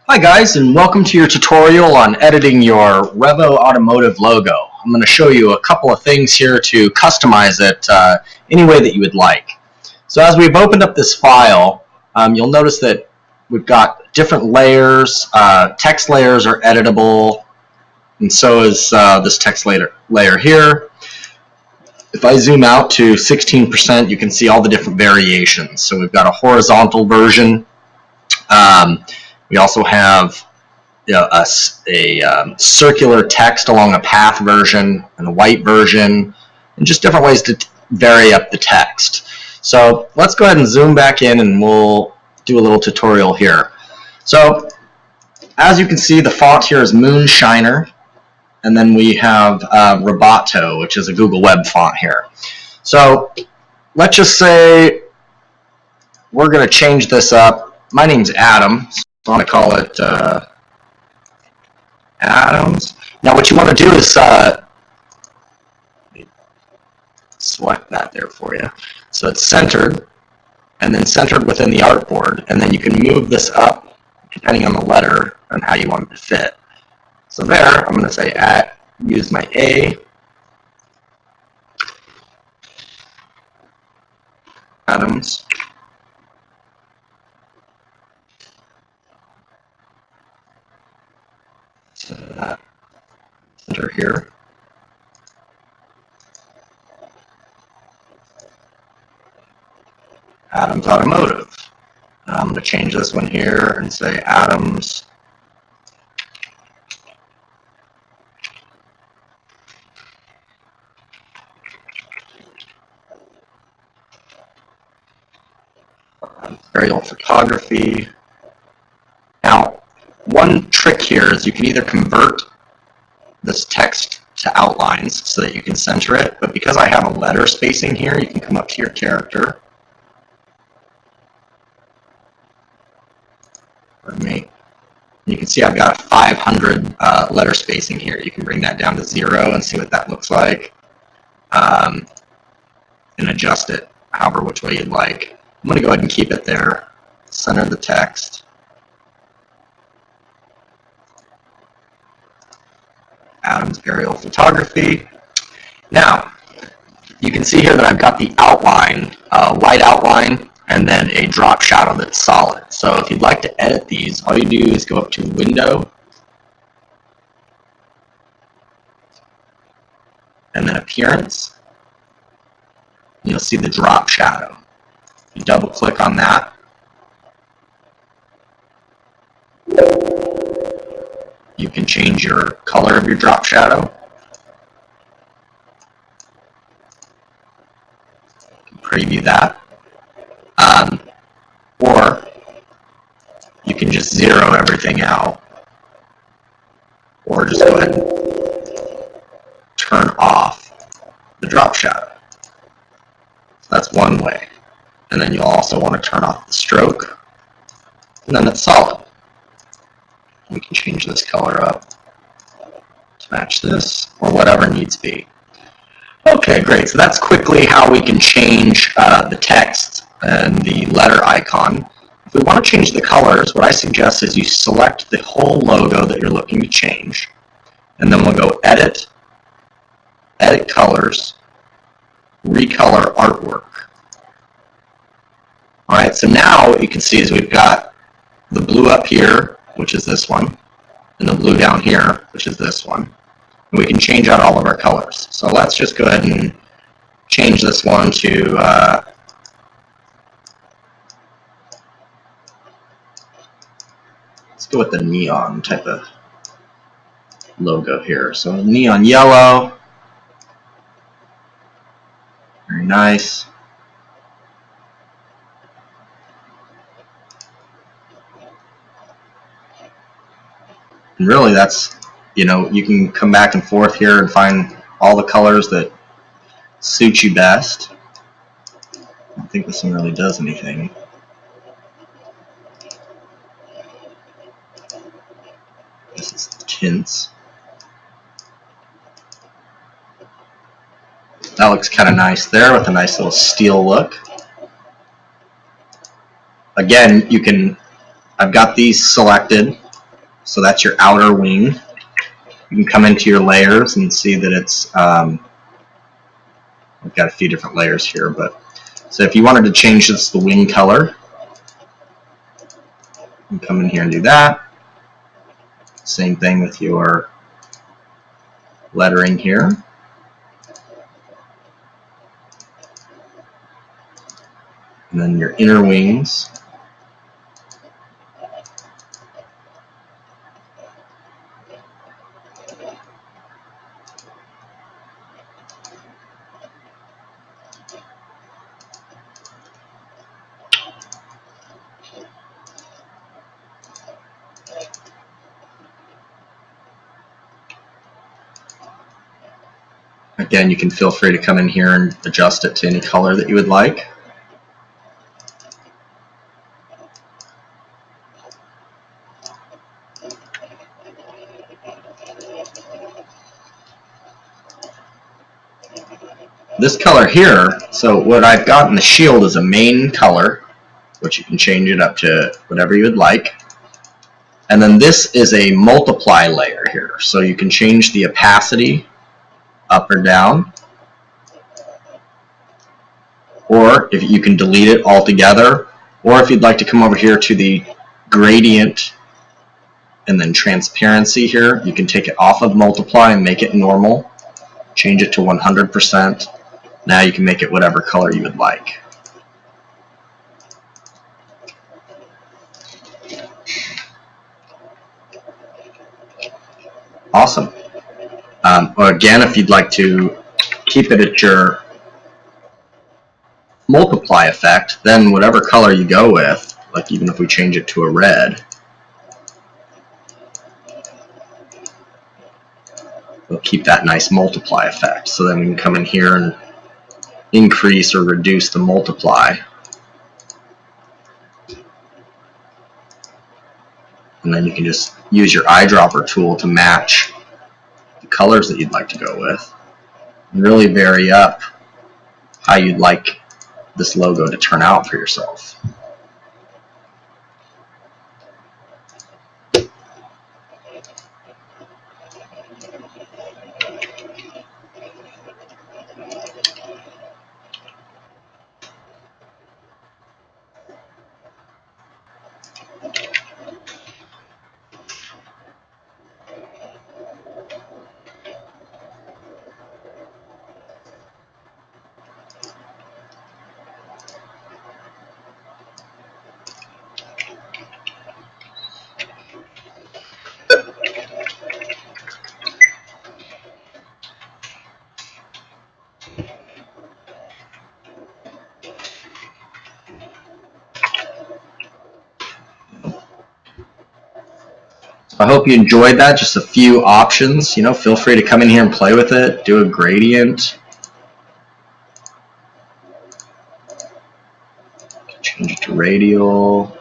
Hi guys, and welcome to your tutorial on editing your Revo Automotive logo. I'm going to show you a couple of things here to customize it any way that you would like. So as we've opened up this file, you'll notice that we've got different layers. Text layers are editable, and so is this text layer here. If I zoom out to 16%, you can see all the different variations. So we've got a horizontal version. We also have a circular text along a path version and a white version, and just different ways to vary up the text. So let's go ahead and zoom back in and we'll do a little tutorial here. So as you can see, the font here is Moonshiner, and then we have Roboto, which is a Google Web font here. So let's just say we're going to change this up. My name's Adam, so I'm going to call it Adams. Now what you want to do is select that there for you. So it's centered, and then centered within the artboard, and then you can move this up depending on the letter and how you want it to fit. So there, I'm going to say use my A, Adams. So that center here. Adams Automotive. I'm going to change this one here and say Adams Aerial Photography. Now, one trick here is you can either convert this text to outlines so that you can center it, but because I have a letter spacing here, you can come up to your character. You can see I've got a 500 letter spacing here. You can bring that down to 0 and see what that looks like, and adjust it however which way you'd like. I'm going to go ahead and keep it there. Center the text. Adams Aerial Photography. Now, you can see here that I've got the outline, white outline, and then a drop shadow that's solid. So if you'd like to edit these, all you do is go up to Window, and then Appearance. You'll see the drop shadow. You double click on that. You can change your color of your drop shadow. You can preview that. Or you can just zero everything out, or just go ahead and turn off the drop shadow. So that's one way. And then you'll also want to turn off the stroke, and then it's solid. We can change this color up to match this, or whatever needs be. Okay, great. So that's quickly how we can change the text and the letter icon. If we want to change the colors, what I suggest is you select the whole logo that you're looking to change, and then we'll go Edit, Edit Colors, Recolor Artwork. Alright, so now what you can see is we've got the blue up here, which is this one, and the blue down here, which is this one. And we can change out all of our colors. So let's just go ahead and change this one to let's go with the neon type of logo here. So neon yellow, very nice. And really that's, you can come back and forth here and find all the colors that suit you best. I don't think this one really does anything. This is the tints. That looks kind of nice there with a nice little steel look. Again, I've got these selected. So that's your outer wing. You can come into your layers and see that it's, we've got a few different layers here, but so if you wanted to change this the wing color, you can come in here and do that. Same thing with your lettering here. And then your inner wings. Again, you can feel free to come in here and adjust it to any color that you would like. This color here, so what I've got in the shield is a main color, which you can change it up to whatever you would like. And then this is a multiply layer here, so you can change the opacity up or down, or if you can delete it altogether, or if you'd like to come over here to the gradient and then transparency here, you can take it off of multiply and make it normal, change it to 100%. Now you can make it whatever color you would like. Awesome. Or again, if you'd like to keep it at your multiply effect, then whatever color you go with, like even if we change it to a red, we'll keep that nice multiply effect. So then we can come in here and increase or reduce the multiply. And then you can just use your eyedropper tool to match the colors that you'd like to go with and really vary up how you'd like this logo to turn out for yourself. I hope you enjoyed that. Just a few options. Feel free to come in here and play with it. Do a gradient. Change it to radial.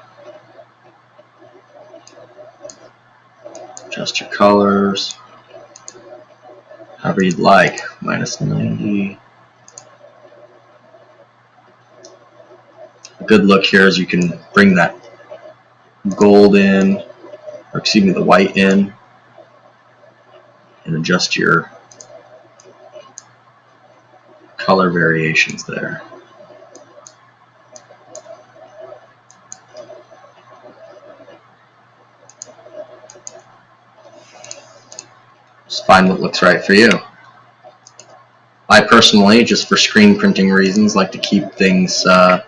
Adjust your colors. However you'd like. -90. A good look here is you can bring that gold in, or excuse me, the white in, and adjust your color variations there. Just find what looks right for you. I personally, just for screen printing reasons, like to keep things to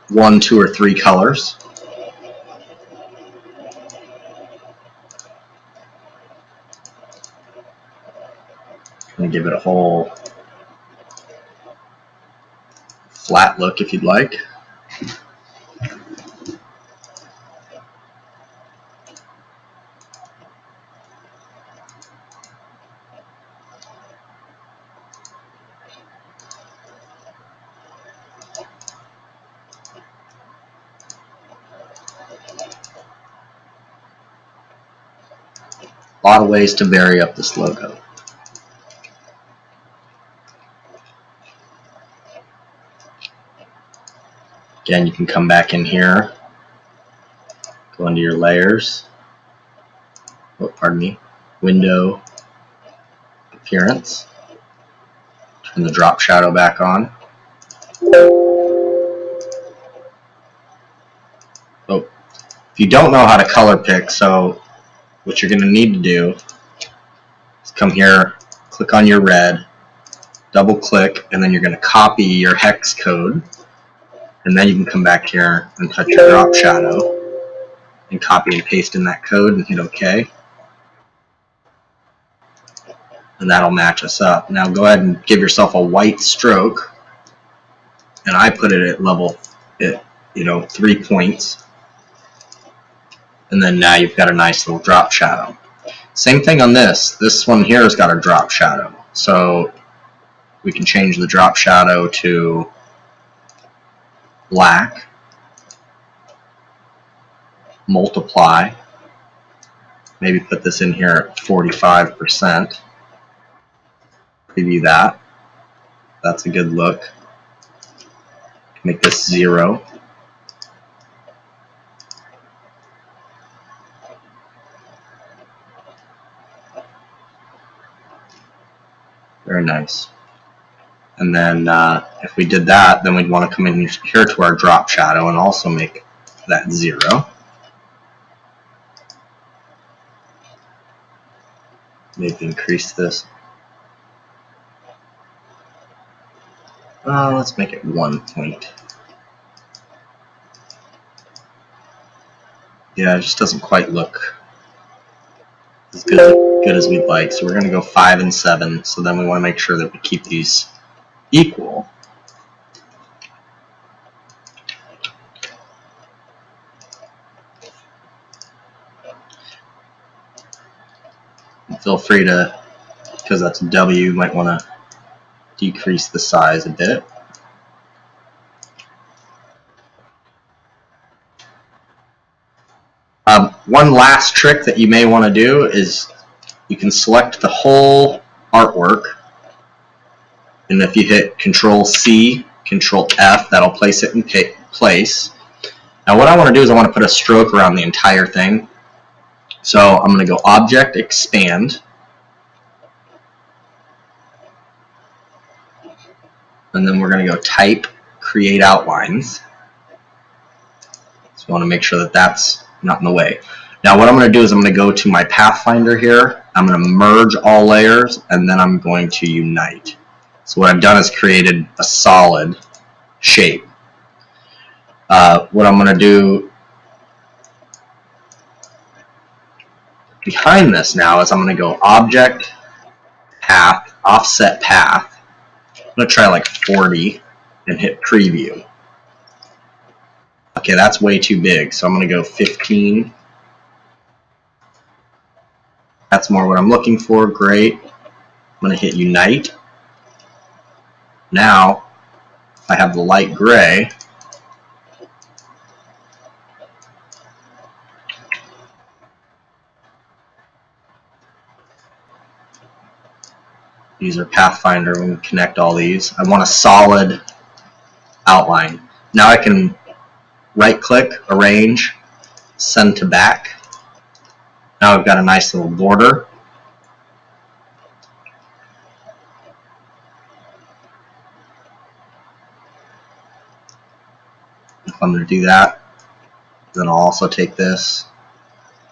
1, 2, or 3 colors. And give it a whole flat look if you'd like. A lot of ways to vary up this logo. Again, you can come back in here Go into your layers. Oh, pardon me. Window, appearance. Turn the drop shadow back on. Oh, if you don't know how to color pick, so what you're going to need to do is come here, click on your red, double click, and then you're going to copy your hex code, and then you can come back here and touch your drop shadow and copy and paste in that code and hit OK, and that'll match us up. Now go ahead and give yourself a white stroke, and I put it at level 3 points, and then now you've got a nice little drop shadow. Same thing on this. This one here has got a drop shadow, so we can change the drop shadow to black, multiply, maybe put this in here at 45%, preview that, that's a good look, make this 0, very nice. And then if we did that, then we'd want to come in here to our drop shadow and also make that 0. Maybe increase this. Let's make it 1 point. Yeah, it just doesn't quite look as good as we'd like. So we're going to go 5 and 7. So then we want to make sure that we keep these equal. And feel free to, because that's a W, you might want to decrease the size a bit. One last trick that you may want to do is you can select the whole artwork, and if you hit Control C, Control F, that'll place it in place. Now what I want to do is I want to put a stroke around the entire thing. So I'm going to go Object, Expand, and then we're going to go Type, Create Outlines. So I want to make sure that that's not in the way. Now what I'm going to do is I'm going to go to my Pathfinder here, I'm going to merge all layers, and then I'm going to unite. So what I've done is created a solid shape. What I'm going to do behind this now is I'm going to go Object, Path, Offset Path. I'm going to try like 40 and hit Preview. Okay, that's way too big, so I'm going to go 15. That's more what I'm looking for. Great. I'm going to hit Unite. Now, I have the light gray. These are Pathfinder. We can connect all these. I want a solid outline. Now I can right-click, Arrange, Send to Back. Now I've got a nice little border. If I'm going to do that, then I'll also take this.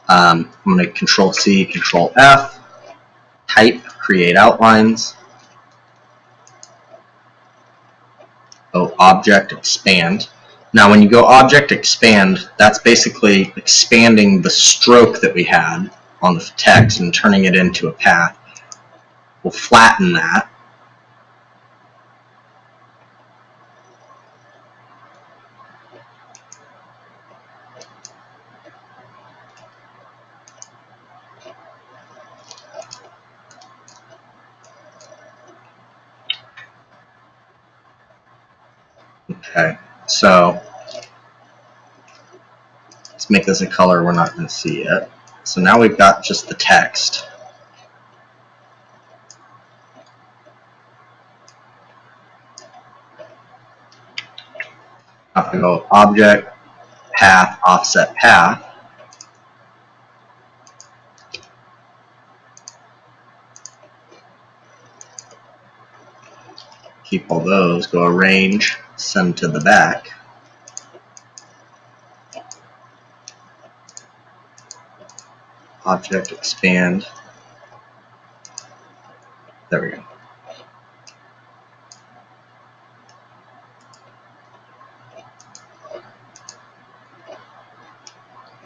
I'm going to Control C, Control F, Type, Create Outlines. Go Object, Expand. Now when you go Object, Expand, that's basically expanding the stroke that we had on the text and turning it into a path. We'll flatten that. Okay, so let's make this a color we're not going to see yet. So now we've got just the text. I'm going to go Object, Path, Offset Path. Keep all those, go arrange, send to the back. Object, expand. There we go.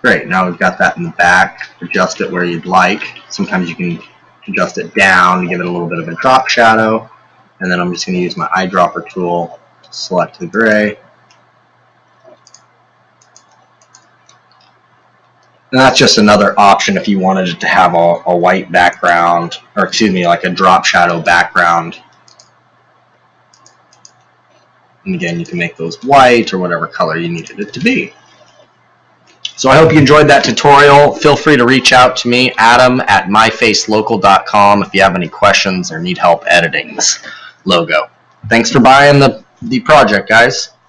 Great, now we've got that in the back. Adjust it where you'd like. Sometimes you can adjust it down to give it a little bit of a drop shadow. And then I'm just going to use my eyedropper tool to select the gray. And that's just another option if you wanted it to have a white background, or excuse me, like a drop shadow background. And again, you can make those white or whatever color you needed it to be. So I hope you enjoyed that tutorial. Feel free to reach out to me, adam@myfacelocal.com, if you have any questions or need help editing this logo. Thanks for buying the project, guys.